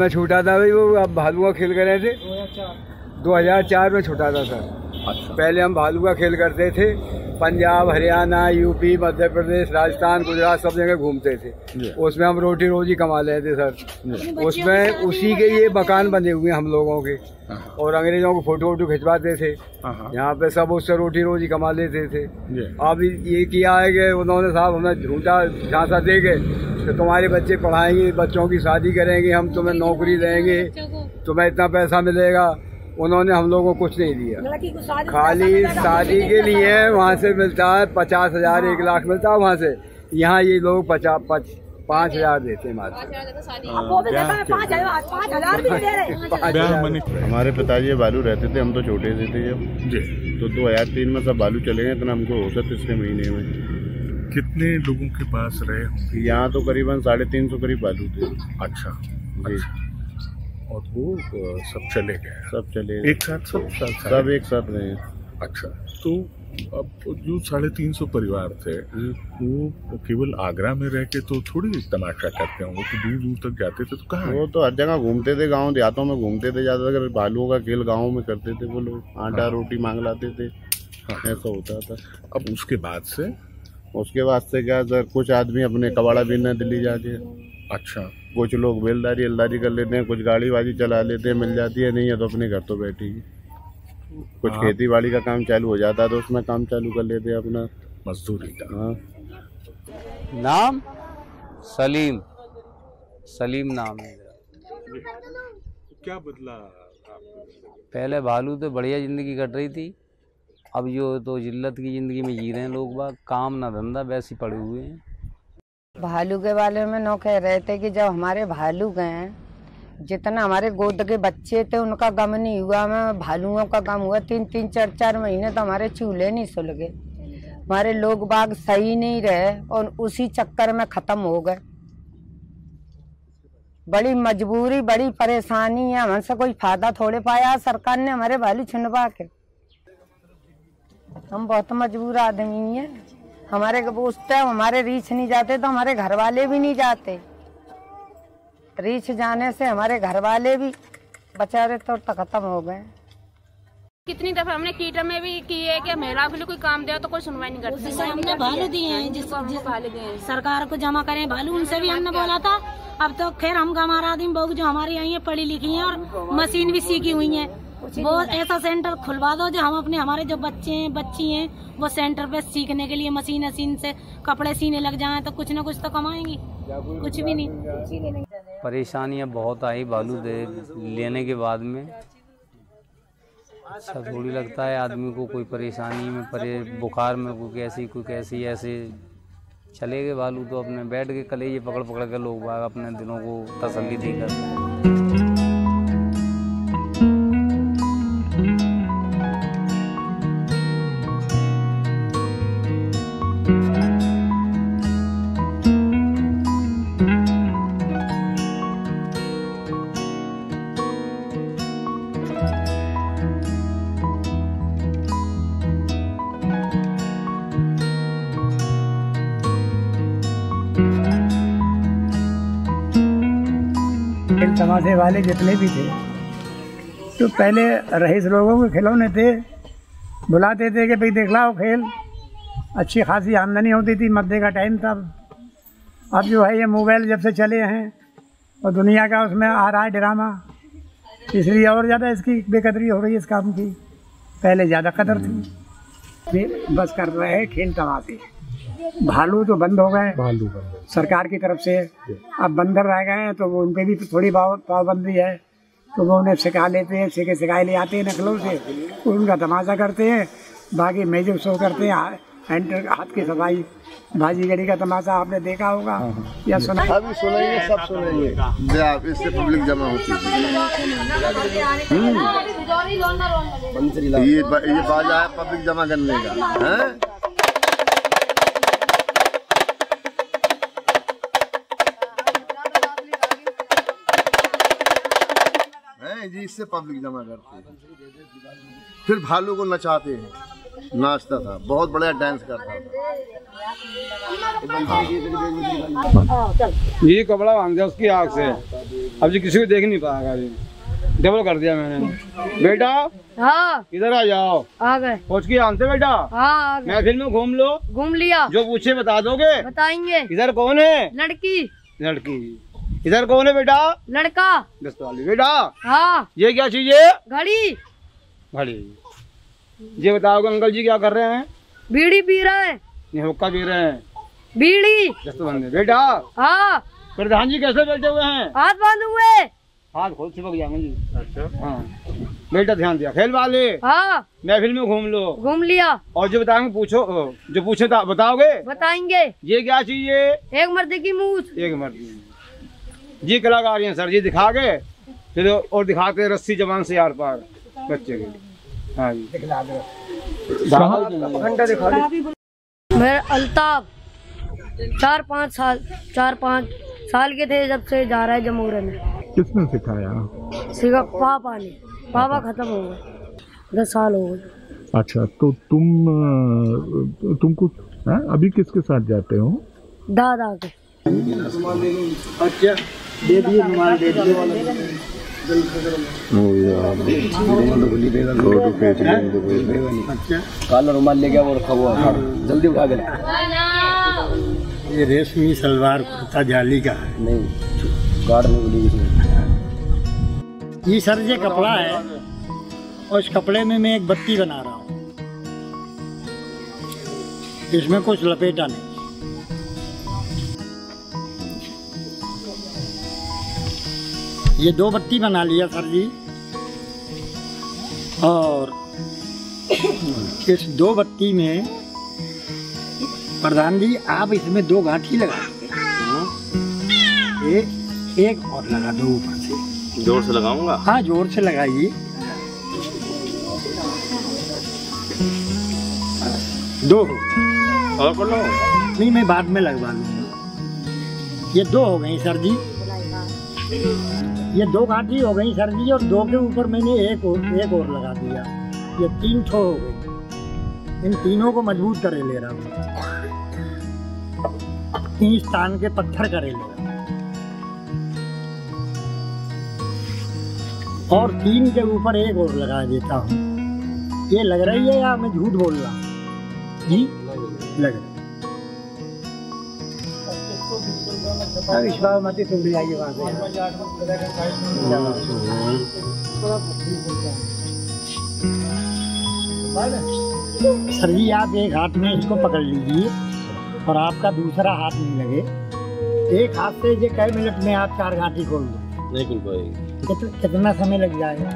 मैं छूटा था भाई, वो अब भालू का खेल कर रहे थे 2004 में छूटा था सर। अच्छा। पहले हम भालू का खेल करते थे, पंजाब, हरियाणा, यूपी, मध्य प्रदेश, राजस्थान, गुजरात सब जगह घूमते थे। उसमें हम रोटी रोजी कमा लेते सर। उसमें उसी के ये मकान बने हुए हम लोगों के, और अंग्रेजों को फोटो वोटो खिंचवाते थे यहाँ पे, सब उससे रोटी रोजी कमा लेते थे। अब ये किया है कि उन्होंने साहब हमें झूठा झांसा दे के तो तुम्हारे बच्चे पढ़ाएंगे, बच्चों की शादी करेंगे, हम तुम्हें नौकरी देंगे, तुम्हें इतना पैसा मिलेगा। उन्होंने हम लोगों को कुछ नहीं दिया, खाली शादी के लिए वहाँ से मिलता है 50,000 1 लाख मिलता है वहाँ से। यहाँ ये लोग 5,000 देते हैं मात्र। हमारे पिताजी बालू रहते थे, हम तो छोटे से थे जब, तो 2003 में सब बालू चले गए, इतना हमको औसत तीसरे महीने में। कितने लोगों के पास रहे होंगे? यहाँ तो करीबन 350 करीब बालू थे। अच्छा। और वो सब चले गए? सब चले एक साथ सब एक साथ रहे। अच्छा। तो अब जो 350 परिवार थे वो केवल आगरा में रह के तो थोड़ी तमाशा करते होंगे, तो दूर दूर तक जाते थे तो कहाँ? वो तो हर जगह घूमते थे, गांव देहातों में घूमते थे ज्यादातर। भालुओं का खेल गाँव में करते थे वो लोग, आटा रोटी मांग लाते थे, ऐसा होता था। अब उसके बाद से क्या सर, कुछ आदमी अपने कबाड़ा बीनने दिल्ली जाके। अच्छा। कुछ लोग बेलदारी एलदारी कर लेते हैं, कुछ गाड़ी वाड़ी चला लेते हैं, मिल जाती है, नहीं है तो अपने घर तो बैठेगी। कुछ खेती बाड़ी का काम चालू हो जाता है तो उसमें काम चालू कर लेते हैं अपना, मजदूरी का। हाँ। नाम सलीम नाम है। क्या बदला? पहले भालू तो बढ़िया जिंदगी कट रही थी, अब जो तो जिल्लत की जिंदगी में जी रहे हैं लोग बाग, काम ना धंधा, वैसे पड़े हुए हैं। भालू के बारे में नौ कह रहे थे कि जब हमारे भालू गए, जितना हमारे गोद के बच्चे थे उनका गम नहीं हुआ, हमें भालुओं का गम हुआ। 3-3 4-4 महीने तो हमारे चूल्हे नहीं सुलगे, हमारे लोग बाग सही नहीं रहे और उसी चक्कर में खत्म हो गए। बड़ी मजबूरी, बड़ी परेशानी है, हमसे कोई फायदा थोड़े पाया सरकार ने हमारे भालू छिनवा के। हम बहुत मजबूर आदमी हैं, हमारे उस टाइम हमारे रीछ नहीं जाते तो हमारे घर वाले भी नहीं जाते, रीछ जाने से हमारे घर वाले भी बेचारे तो खत्म हो गए। कितनी दफा हमने कीटर में भी किए कि महिला के लिए कोई काम दिया तो कोई सुनवाई नहीं करती। हमने भालू दिए हैं, जिस सरकार को जमा करें भालू, उनसे भी हमने बोला था। अब तो खैर हम हमारा आदमी बहू जो हमारी आई है पढ़ी लिखी है और मशीन भी सीखी हुई है, वो ऐसा सेंटर खुलवा दो जो हम अपने हमारे जो बच्चे हैं बच्ची हैं वो सेंटर पे सीखने के लिए मशीन से कपड़े सीने लग जाएं तो कुछ ना कुछ तो कमाएंगी, कुछ भी नहीं। परेशानियां बहुत आई भालू लेने के बाद में। अच्छा थोड़ी लगता है आदमी को, कोई परेशानी में बुखार में कोई कैसी ऐसे चले गए भालू तो अपने बैठ के कलेजे पकड़ पकड़ के लोग बाग अपने दिलों को तसल्ली दी करते हैं। खेल तमाशे वाले जितने भी थे तो पहले रईस लोगों के खिलौने थे, बुलाते थे कि भाई देख लाओ खेल, अच्छी खासी आमदनी होती थी, मध्य का टाइम था। अब जो है ये मोबाइल जब से चले हैं और दुनिया का उसमें आ रहा है ड्रामा, इसलिए और ज़्यादा इसकी बेकदरी हो रही है इस काम की। पहले ज़्यादा कदर थी, बस कर रहे हैं खेल तमाशे। भालू तो बंद हो गए सरकार की तरफ से, अब बंदर रह गए हैं तो वो उन पर भी थोड़ी पाबंदी है, तो वो उन्हें सिखा लेते हैं, सिखाए ले आते हैं नकलों से, उनका तमाशा करते हैं। बाकी मैजिक शो करते हैं, एंटर हाथ की सफाई, बाजीगरी का तमाशा आपने देखा होगा या सुना? अभी सुनेंगे, सब सुनेंगे, इससे पब्लिक जमा होती है। ये बाजा है पब्लिक जमा करने का है। जी इससे पब्लिक जमा करते हैं, फिर भालू को नचाते हैं। नाचता था, बहुत बढ़िया डांस करता था। ये कपड़ा बांध दिया उसकी आग से, अब जी किसी को देख नहीं पाएगा। डबल कर दिया मैंने। बेटा हाँ इधर आ जाओ। आ गए। पहुँच के आनते बेटा। हाँ महफिल में घूम लो। घूम लिया। जो पूछे बता दोगे? बताएंगे। इधर कौन है? लड़की। लड़की। इधर कौन है बेटा? लड़का। दस्तवाली। बेटा हाँ ये क्या चीज है? घड़ी। घड़ी। ये बताओगे अंकल जी क्या कर रहे हैं? बीड़ी पी रहे हैं। नहीं हुक्का पी रहे हैं। बीड़ी। दस्तबंदी। बेटा हाँ प्रधान जी कैसे बैठे हुए हैं? हाथ बांधे हुए। हाथ खोल चिपक जाएंगे जी। अच्छा हाँ बेटा ध्यान दिया। खेल वाले। हाँ महफिल में घूम लो। घूम लिया। और जो बताएंगे पूछो, जो पूछे बताओगे? बताएंगे। ये क्या चीज है? एक मर्द की मूछ। एक मर्द। जी कलाकारी हैं सर जी, दिखा के फिर और दिखाते रस्सी जबान से यार पार बच्चे के। हाँ जी मेरा अल्ताफ 4-5 साल के थे जब से जा रहा है जमूरे में। किसने सिखाया? सिखा पापा ने। पापा खत्म हो गए, 10 साल हो गए। अच्छा तो तुम कुछ अभी किसके साथ जाते हो? दादा के। अच्छा दे दिए रुमाल, दे दिए। अच्छा काला रुमाल ले गया वो रखा हुआ, जल्दी उठा के। ये रेशमी सलवार कुर्ता जाली का है। नहीं गार्ड में बोली। ये सर ये कपड़ा है और इस कपड़े में मैं एक बत्ती बना रहा हूँ। इसमें कुछ लपेटा नहीं। ये 2 बत्ती बना लिया सर जी, और इस 2 बत्ती में प्रधान जी आप इसमें 2 गांठी लगा एक और लगा दो ऊपर से। जोर से लगाऊंगा? हाँ जोर से लगाइए। 2 और कर लो? नहीं मैं बाद में लगवा लूंगा। ये 2 हो गई सर जी, ये 2 गांठी हो गई सर जी, और 2 के ऊपर मैंने एक और लगा दिया। ये 3 ठो हो गई। इन तीनों को मजबूत करे ले रहा हूँ। 3 स्थान के पत्थर करे ले रहा हूँ, और 3 के ऊपर एक और लगा देता हूँ। ये लग रही है या मैं झूठ बोल रहा हूँ? जी लग रहा है। विश्वास मत तुम भी आइए वहाँ से। सर जी आप एक हाथ में इसको पकड़ लीजिए और आपका दूसरा हाथ नहीं लगे। एक हाथ से ये कई मिनट में आप 4 गांठी खोल दो। नहीं खुल पाएगी। कितना समय लग जाएगा?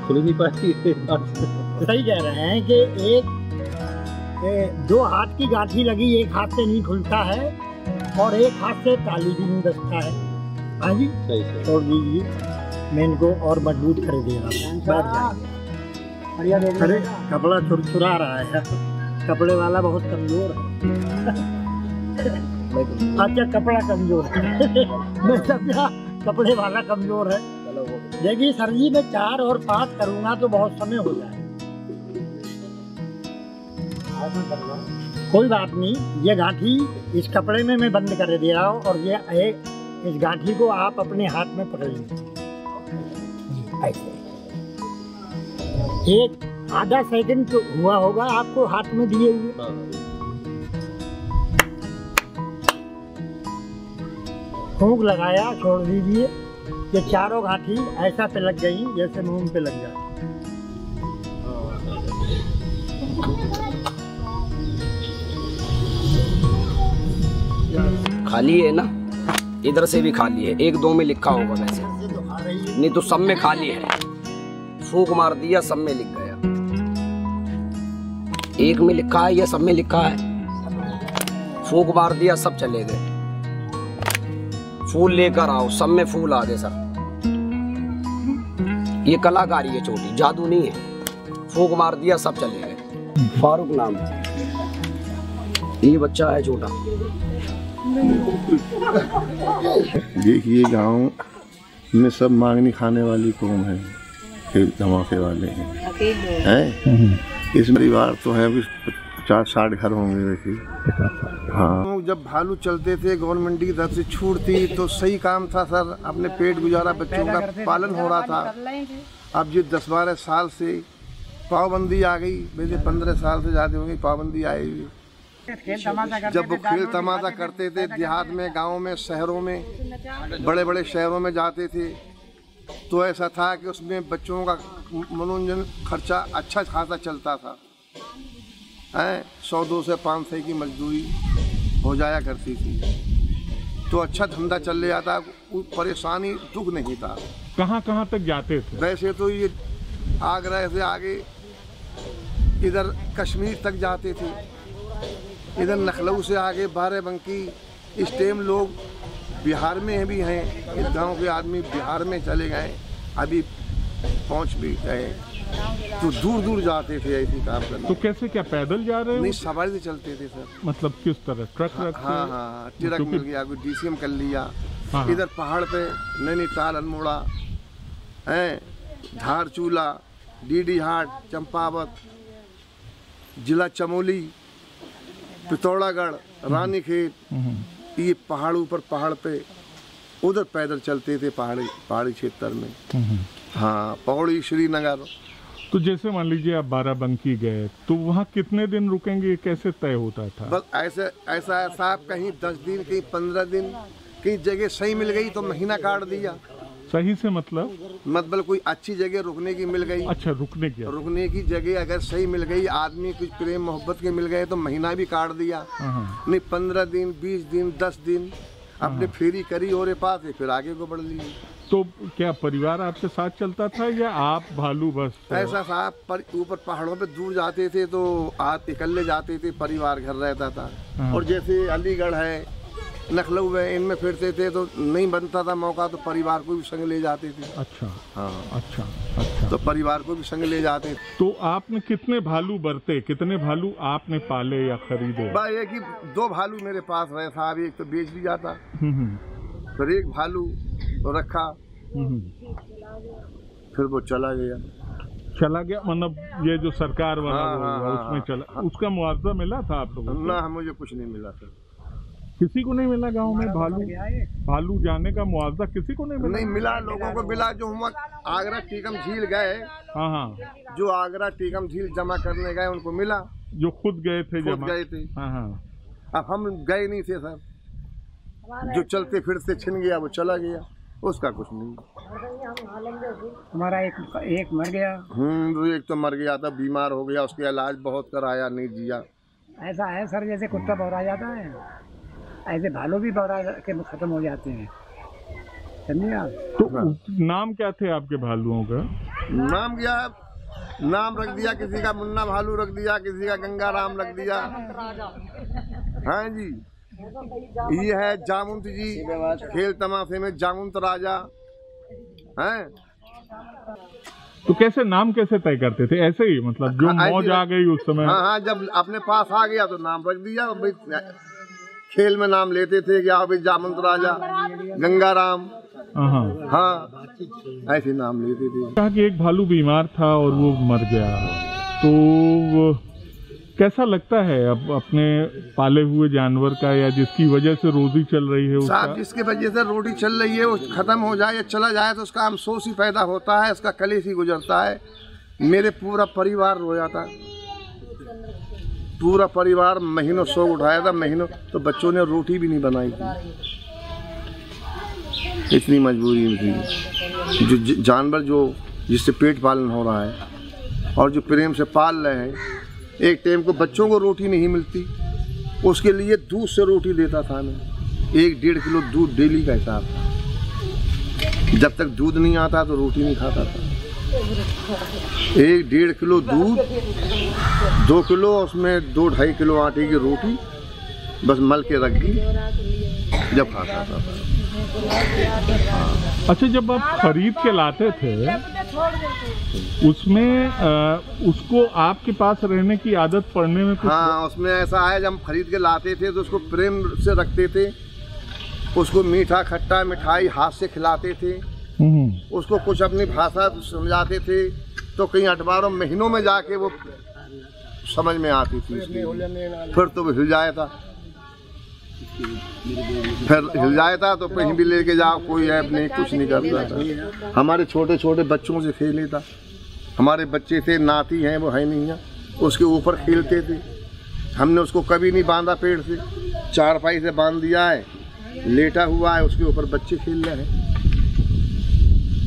खुल नहीं पाएगी। सही कह रहे हैं कि 2 हाथ की गांठी लगी, एक हाथ से नहीं खुलता है और एक हाथ से ताली भी नहीं बजता है। हाँ जी छोड़ दीजिए, मैं इनको और मजबूत कर दे रहा हूँ। अरे कपड़ा चुरचुरा रहा है, कपड़े वाला बहुत कमजोर है। अच्छा कपड़ा कमजोर है। मैं समझा कपड़े वाला कमजोर है। देखिए सर जी मैं 4 और 5 करूँगा तो बहुत समय हो जाए। कोई बात नहीं, ये गांठी इस कपड़े में मैं बंद कर दे रहा हूँ, और ये इस गांठी को आप अपने हाथ में पकड़ लीजिए। एक आधा सेकंड तो हुआ होगा आपको हाथ में दिए हुए। फूंक लगाया, छोड़ दीजिए। ये चारों गांठी ऐसा पे लग गई जैसे मुंह पे लग जाए। खाली है ना, इधर से भी खाली है, 1-2 में लिखा होगा वैसे, नहीं तो सब में खाली है। फूंक मार दिया सब में लिख गया, एक में लिखा है या सब में लिखा है। फूंक मार दिया सब चले गए। फूल लेकर आओ, सब में फूल आ गए सर। ये कलाकारी है छोटी, जादू नहीं है। फूंक मार दिया सब चले गए। फारूक नाम है, ये बच्चा है छोटा। देखिए गांव में सब मांगनी खाने वाली कौम है, धमाके वाले हैं। इस परिवार तो है 50-60 घर होंगे वैसे। हाँ, जब भालू चलते थे गवर्नमेंट की तरफ से छूट थी तो सही काम था सर, अपने पेट गुजारा बच्चों का पालन हो रहा था। अब जो 10-12 साल से पाबंदी आ गई, वैसे 15 साल से ज़्यादा हो गई पाबंदी आई हुई। जब वो खेल तमाशा करते थे देहात में, गाँव में, शहरों में, बड़े बड़े शहरों में जाते थे तो ऐसा था कि उसमें बच्चों का मनोरंजन खर्चा अच्छा खासा चलता था। 100-200 500 की मजदूरी हो जाया करती थी तो अच्छा धंधा चल रहा था, कोई परेशानी दुख नहीं था। कहाँ कहाँ तक जाते थे? वैसे तो ये आगरा से आगे इधर कश्मीर तक जाते थे, इधर लखनऊ से आगे बाराबंकी। इस टाइम लोग बिहार में भी हैं, इस गांव के आदमी बिहार में चले गए, अभी पहुंच भी गए, तो दूर दूर जाते थे ऐसी काम करने। तो कैसे, क्या पैदल जा रहे हैं? नहीं, सवारी से चलते थे सर। मतलब किस तरह, ट्रक रख? हाँ, ट्रक मिल गया, कोई DCM कर लिया। इधर पहाड़ पे नैनीताल, अल्मोड़ा, धारचूला, DD हाट, चंपावत, जिला चमोली, पिथौरागढ़, रानीखेत, ये पहाड़ों पर पहाड़ पे उधर पैदल चलते थे पहाड़ी क्षेत्र में। हाँ, पौड़ी, श्रीनगर। तो जैसे मान लीजिए आप बाराबंकी गए तो वहाँ कितने दिन रुकेंगे, कैसे तय होता था? बस ऐसा साहब, कहीं 10 दिन, कहीं 15 दिन, कहीं जगह सही मिल गई तो महीना काट दिया। सही से मतलब कोई अच्छी जगह रुकने की मिल गई। अच्छा, रुकने की जगह अगर सही मिल गई, आदमी कुछ प्रेम मोहब्बत के मिल गए तो महीना भी काट दिया। नहीं, 15 दिन, 20 दिन, 10 दिन अपने फेरी करी और पास फिर आगे को बढ़ ली। तो क्या परिवार आपके साथ चलता था या आप भालू बस? ऐसा साहब, ऊपर पहाड़ों पे दूर जाते थे तो आप अकेले जाते थे, परिवार घर रहता था। और जैसे अलीगढ़ है, लखनऊ है, इनमें फिरते थे तो नहीं बनता था मौका तो परिवार को भी संग ले जाते थे। अच्छा, हाँ, अच्छा। तो परिवार को भी संग ले जाते थे। तो आपने कितने भालू बरते, कितने भालू आपने पाले या खरीदे? भाई एक ही 2 भालू मेरे पास रहे साहब, एक तो बेच भी जाता, फिर एक भालू रखा, फिर वो चला गया। मतलब ये जो सरकार वाला उसमें चला, उसका मुआवजा मिला था आप लोगों को? ना, मुझे कुछ नहीं मिला सर। किसी को नहीं मिला गांव में भालू जाने का मुआवजा? किसी को नहीं मिला? नहीं मिला, लोगों को मिला जो हम आगरा टीकम झील गए। हाँ, जो आगरा टीकम झील जमा करने गए उनको मिला, जो खुद गए थे। हाँ। अब हम गए नहीं थे सर, जो चलते फिरते छिन गया वो चला गया, उसका कुछ नहीं। हमारा एक मर गया। एक तो मर गया था, बीमार हो गया, उसके इलाज बहुत कराया, नहीं जिया। ऐसा है सर, जैसे कुत्ता बौरा जाता है ऐसे भालू भी बौरा के खत्म हो जाते हैं, समझिए आप। तो नाम क्या थे आपके भालुओं का? नाम रख दिया, किसी का मुन्ना भालू रख दिया, किसी का गंगा राम रख दिया। हाँ जी, ये है जामुंत जी, खेल तमाशे में जामुंत राजा हैं। तो कैसे नाम कैसे तय करते थे? ऐसे ही मतलब जो मौज आ गई उस समय? हाँ, जब अपने पास आ गया तो नाम रख दिया। खेल में नाम लेते थे कि आप जामुंत राजा, गंगा राम, हाँ, ऐसे नाम लेते थे। कहा कि एक भालू बीमार था और वो मर गया, तो कैसा लगता है अब अपने पाले हुए जानवर का, या जिसकी वजह से रोजी चल रही है उसका? साहब, जिसकी वजह से रोटी चल रही है वो खत्म हो जाए या चला जाए तो उसका अफसोस ही पैदा होता है, उसका कलेश ही गुजरता है। मेरे पूरा परिवार रोया था, पूरा परिवार महीनों शोक उठाया था, महीनों। तो बच्चों ने रोटी भी नहीं बनाई थी, इतनी मजबूरी थी। जो जानवर जो जिससे पेट पालन हो रहा है और जो प्रेम से पाल रहे हैं, एक टाइम को बच्चों को रोटी नहीं मिलती, उसके लिए दूध से रोटी देता था मैं, 1-1.5 किलो दूध डेली का हिसाब था। जब तक दूध नहीं आता तो रोटी नहीं खाता था। 1-1.5 किलो दूध, 2 किलो उसमें 2-2.5 किलो आटे की रोटी बस मल के रख दी, जब खाता था। अच्छा, जब आप खरीद के लाते थे उसमें उसको आपके पास रहने की आदत पड़ने में कुछ? हाँ, उसमें ऐसा है, जब हम खरीद के लाते थे तो उसको प्रेम से रखते थे, उसको मीठा खट्टा मिठाई हाथ से खिलाते थे, उसको कुछ अपनी भाषा समझाते थे। तो कई 8-12 महीनों में जाके वो समझ में आती थी इसलिए। फिर तो हिल जाया था, तो कहीं भी लेके जाओ कोई ऐप नहीं, कुछ नहीं करता था। हमारे छोटे छोटे बच्चों से खेले था, हमारे बच्चे थे, नाती हैं वो है नहीं है, उसके ऊपर खेलते थे। हमने उसको कभी नहीं बांधा पेड़ से, चारपाई से बांध दिया है, लेटा हुआ है, उसके ऊपर बच्चे खेल रहे हैं।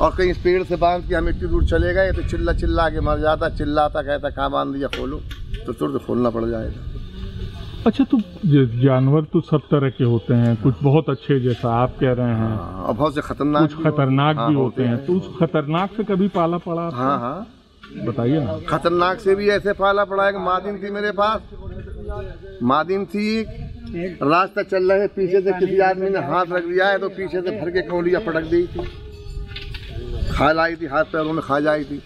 और कहीं पेड़ से बांध के हम इतनी दूर चले गए तो चिल्ला चिल्ला के मर जाता, चिल्लाता, कहता कहाँ बांध दिया, खोलो, तो तुरंत खोलना पड़ जाएगा। अच्छा, तो जानवर तो सब तरह के होते हैं, कुछ बहुत अच्छे जैसा आप कह रहे हैं, और बहुत से खतरनाक, कुछ खतरनाक भी होते हैं। तो उस खतरनाक से कभी पाला पड़ा? हाँ, बताइए ना। खतरनाक से भी ऐसे पाला पड़ा है कि मादिन थी मेरे पास, मादिन थी, रास्ता चल रहे, पीछे से किसी आदमी ने हाथ रख दिया है तो पीछे से भर के कौलियाँ पटक दी थी, खा लाई थी, हाथ पैरों में खा जाई थी।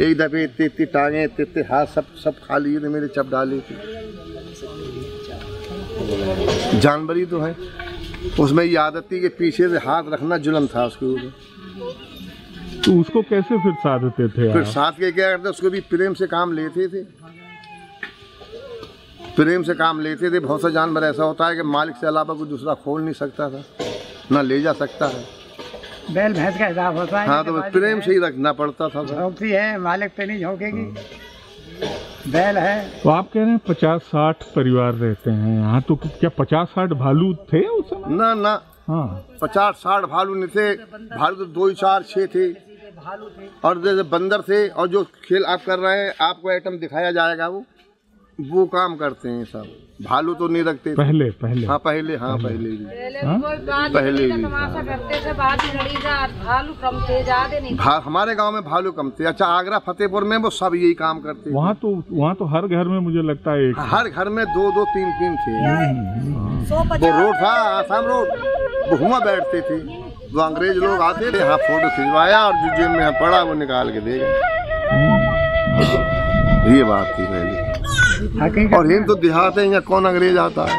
एक दफे इतनी टांगे, इतने हाथ सब खा लिए थे मेरे, चप डाली थी। जानवर ही तो है, उसमें ये आदत थी कि पीछे से हाथ रखना जुल्म था उसके ऊपर। तो उसको कैसे फिर साधते थे? फिर साथ के क्या करते, उसको भी प्रेम से काम लेते थे, प्रेम से काम लेते थे। बहुत सा जानवर ऐसा होता है कि मालिक से अलावा कोई दूसरा खोल नहीं सकता था, ना ले जा सकता है। बैल भैंस का हिसाब होता है। हाँ, तो प्रेम से ही रखना पड़ता था। झोंकती है, मालिक पे नहीं झोंकेगी, बैल है। तो आप कह रहे हैं 50-60 परिवार रहते हैं यहाँ, तो क्या 50-60 भालू थे उस समय? ना, हाँ, 50-60 भालू नहीं थे, भालू तो 2, 4, 6 थे, और जैसे बंदर थे। और जो खेल आप कर रहे हैं, आपको आइटम दिखाया जाएगा, वो काम करते हैं सब। भालू तो नहीं रखते पहले। हाँ, पहले भी भालू कम थे, ज्यादा नहीं। हमारे गांव में भालू कम थे। अच्छा, आगरा फतेहपुर में वो सब यही काम करते। वहाँ तो हर घर में मुझे लगता है हर घर में 2-2, 3-3 थे। वो रोड था, आसाम रोड, वो हुआ बैठते थे, वो अंग्रेज लोग आते थे, यहाँ फोटो खिंचवाया और जो जेब में पड़ा वो निकाल के दे गए। ये बात थी पहले। और इन तो देहात है, यहाँ कौन अंग्रेज आता है।